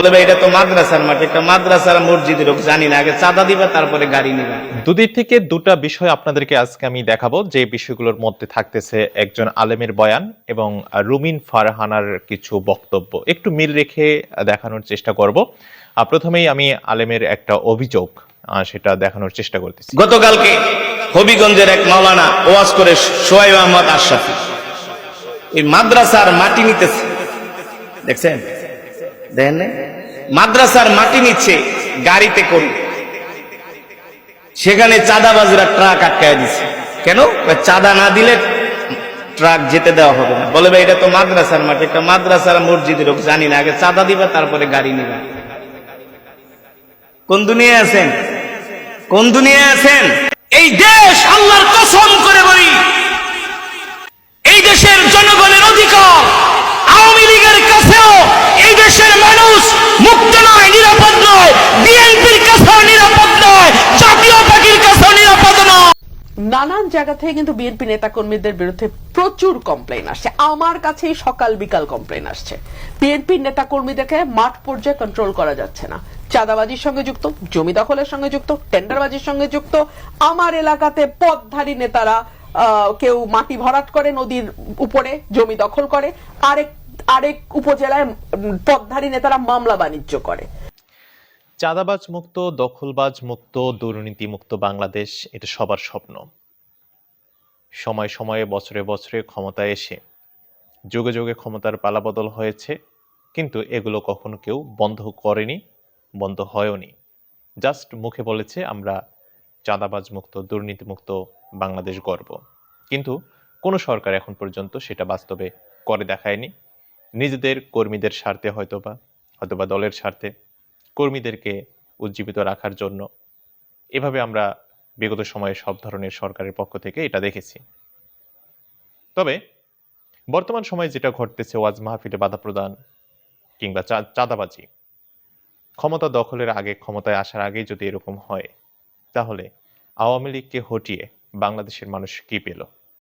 বলে ভাই এটা তো মাদ্রাসার মাঠ, একটা মাদ্রাসার মসজিদের লোক জানি না, আগে চাঁদা দিবা তারপরে গাড়ি নিবা। দুদিক থেকে দুটা বিষয় আপনাদেরকে আজকে আমি দেখাবো, যে বিষয়গুলোর মধ্যে থাকতেছে একজন আলেমের বয়ান এবং রুমিন ফারহানার কিছু বক্তব্য, একটু মিল রেখে দেখানোর চেষ্টা করব। প্রথমেই আমি আলেমের একটা অভিযোগ সেটা দেখানোর চেষ্টা করতেছি। গতকালকে হবিগঞ্জের এক মাওলানা ওয়াজ করে সোহাইব আহমদ আশরাফি এই মাদ্রাসার মাটি নিতেছে, দেখছেন? দেখেন না? মাদ্রাসার মাটি নিচ্ছে গাড়িতে করে, সেখানে চাঁদাবাজরা ট্রাক আটকায় দিচ্ছে। কেন? চাঁদা না দিলে ট্রাক যেতে দেওয়া হবে না। বলে ভাই এটা তো মাদ্রাসার মাঠ, একটা মাদ্রাসার মসজিদের লোক জানি না, আগে চাঁদা দিবা তারপরে গাড়ি নিবা। কোন দুনিয়ায় আছেন? কোন দুনিয়ায় আছেন? এই দেশ, আল্লাহর কসম করে বলি, এই দেশের জনগণের অধিকার। আওয়ামী লীগের কাছেও এই দেশের মানুষ মুক্ত নয়, নিরাপদ নয়, বিএনপির কাছেও নিরাপদ নয়, জাতীয় পার্টির কাছেও নিরাপদ নয়। নানান জায়গা থেকে কিন্তু বিএনপি নেতাকর্মীদের বিরুদ্ধে প্রচুর কমপ্লেইন আসছে। আমার কাছেই সকাল বিকাল কমপ্লেইন আসছে। বিএনপির নেতাকর্মীদেরকে মাঠ পর্যায়ে কন্ট্রোল করা যাচ্ছে না। চাঁদাবাজির সঙ্গে যুক্ত, জমি দখলের সঙ্গে যুক্ত, টেন্ডারবাজির সঙ্গে যুক্ত। আমার এলাকাতে পথধারী নেতারা কেউ মাটি ভরাট করে নদীর উপরে, জমি দখল করে, আরেক উপজেলায় পথধারী নেতারা মামলা বাণিজ্য করে। চাঁদাবাজ মুক্ত, দখলবাজ মুক্ত, দুর্নীতি মুক্ত বাংলাদেশ, এটা সবার স্বপ্ন। সময় সময়ে, বছরে বছরে ক্ষমতায় এসে যুগে যুগে ক্ষমতার পালাবদল হয়েছে, কিন্তু এগুলো কখনো কেউ বন্ধ করেনি, বন্ধ হয়ওনি। জাস্ট মুখে বলেছে আমরা চাঁদাবাজ মুক্ত, দুর্নীতি মুক্ত বাংলাদেশ গড়ব, কিন্তু কোনো সরকার এখন পর্যন্ত সেটা বাস্তবে করে দেখায়নি। নিজেদের কর্মীদের স্বার্থে হয়তোবা দলের স্বার্থে কর্মীদেরকে উজ্জীবিত রাখার জন্য এভাবে আমরা বিগত সময়ে সব ধরনের সরকারের পক্ষ থেকে এটা দেখেছি। তবে বর্তমান সময়ে যেটা ঘটতেছে, ওয়াজ মাহফিলে বাধা প্রদান কিংবা চাঁদাবাজি, ক্ষমতা দখলের আগে, ক্ষমতায় আসার আগেই যদি এরকম হয়, তাহলে আওয়ামী লীগকে হটিয়ে বাংলাদেশের মানুষ কি পেল?